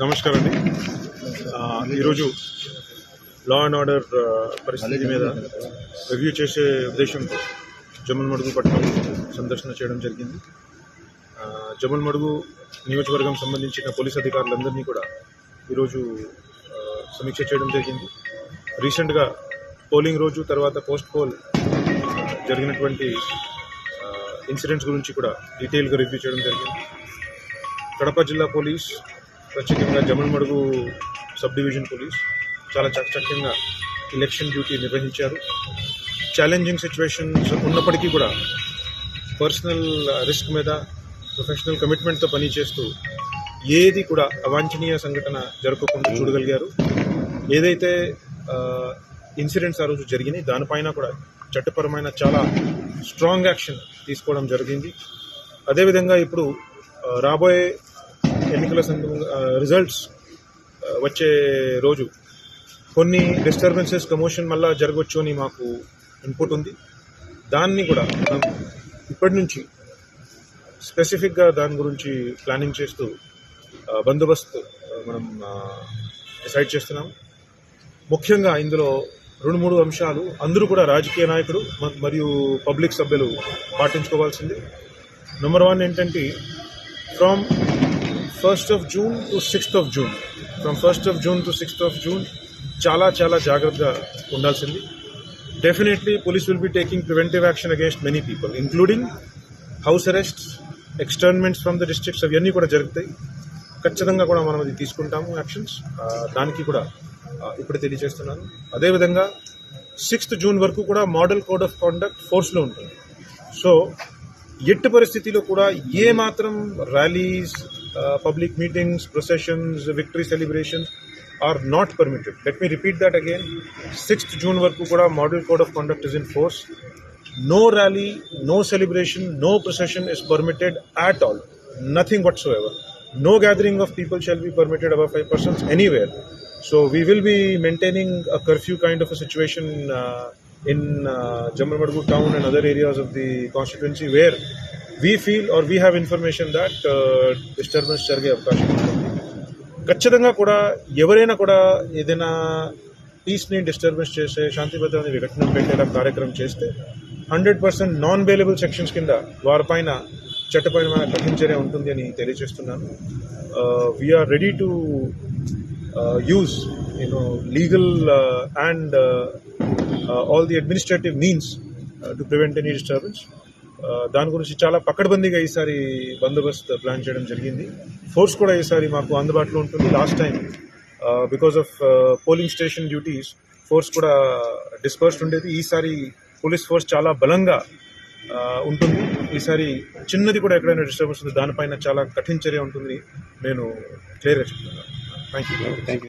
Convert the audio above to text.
నమస్కారం అండి. ఈరోజు లా అండ్ ఆర్డర్ పరిస్థితి మీద రివ్యూ చేసే ఉద్దేశంతో జమ్మలమడుగు పట్టణం సందర్శన చేయడం జరిగింది. జమ్మలమడుగు నియోజకవర్గం సంబంధించిన పోలీస్ అధికారులందరినీ కూడా ఈరోజు సమీక్ష చేయడం జరిగింది. రీసెంట్గా పోలింగ్ రోజు తర్వాత పోస్ట్ పోల్ జరిగినటువంటి ఇన్సిడెంట్స్ గురించి కూడా డీటెయిల్గా రివ్యూ చేయడం జరిగింది. కడప జిల్లా పోలీస్, ప్రత్యేకంగా జమ్మలమడుగు సబ్ డివిజన్ పోలీస్ చాలా చక్కగా ఎలక్షన్ డ్యూటీ నిర్వహించారు. ఛాలెంజింగ్ సిచ్యువేషన్స్ ఉన్నప్పటికీ కూడా పర్సనల్ రిస్క్ మీద ప్రొఫెషనల్ కమిట్మెంట్తో పనిచేస్తూ ఏది కూడా అవాంఛనీయ సంఘటన జరగకుండా చూడగలిగారు. ఏదైతే ఇన్సిడెంట్స్ ఆ రోజు జరిగినాయి దానిపైన కూడా చట్టపరమైన చాలా స్ట్రాంగ్ యాక్షన్ తీసుకోవడం జరిగింది. అదేవిధంగా ఇప్పుడు రాబోయే ఎన్నికల రిజల్ట్స్ వచ్చే రోజు కొన్ని డిస్టర్బెన్సెస్ కమోషన్ మళ్ళా జరగవచ్చు అని మాకు ఇన్పుట్ ఉంది. దాన్ని కూడా మనం ఇప్పటి నుంచి స్పెసిఫిక్గా దాని గురించి ప్లానింగ్ చేస్తూ బందోబస్తు మనం డిసైడ్ చేస్తున్నాం. ముఖ్యంగా ఇందులో 2-3 అంశాలు అందరూ కూడా రాజకీయ నాయకులు మరియు పబ్లిక్ సభ్యులు పాటించుకోవాల్సింది. నెంబర్ 1 ఏంటంటే from 1st of June to 6th of June, from 1st of June to 6th of June చాలా జాగ్రత్తగా ఉండాల్సింది. Definitely police will be taking preventive action against many people, including house arrests, ఎక్స్టర్న్మెంట్స్ from the districts, అవన్నీ కూడా జరుగుతాయి. ఖచ్చితంగా కూడా మనం అది తీసుకుంటాము యాక్షన్స్. దానికి కూడా ఇప్పుడు తెలియజేస్తున్నాను. అదేవిధంగా 6th June వరకు కూడా మోడల్ కోడ్ ఆఫ్ కాండక్ట్ ఫోర్స్లో ఉంటుంది. సో ఎట్టి పరిస్థితిలో కూడా ఏ మాత్రం rallies, public meetings, processions, victory celebrations are not permitted. Let me repeat that again. 6th June వరకు కూడా model code of conduct is in force. No rally, no celebration, no procession is permitted at all. Nothing whatsoever. No gathering of people shall be permitted above 5 persons anywhere. So we will be maintaining a curfew kind of a situation in Jammalmadu town and other areas of the constituency where we feel or we have information that disturbance జరిగే అవకాశం ఉంటుంది. ఖచ్చితంగా కూడా ఎవరైనా కూడా ఏదైనా పీస్ని disturbance చేసే, శాంతి భద్రతని విఘటన పెట్టేలా కార్యక్రమం చేస్తే 100% నాన్ బెయిలబుల్ సెక్షన్స్ కింద వారిపైన చట్టపరమైన కఠిన చర్య ఉంటుంది అని తెలియజేస్తున్నాను. We are ready to use legal and all the administrative means to prevent any disturbance. దాని గురించి చాలా పకడ్బందీగా ఈసారి బందోబస్తు ప్లాన్ చేయడం జరిగింది. ఫోర్స్ కూడా ఈసారి మాకు అందుబాటులో ఉంటుంది. Last time because of polling station duties force కూడా డిస్పర్స్డ్ ఉండేది. ఈసారి పోలీస్ ఫోర్స్ చాలా బలంగా ఉంటుంది. ఈసారి చిన్నది కూడా ఎక్కడైనా డిస్టర్బెన్స్ ఉంది దానిపైన చాలా కఠిన చర్య ఉంటుంది నేను క్లియర్గా చెప్తున్నాను. Thank you.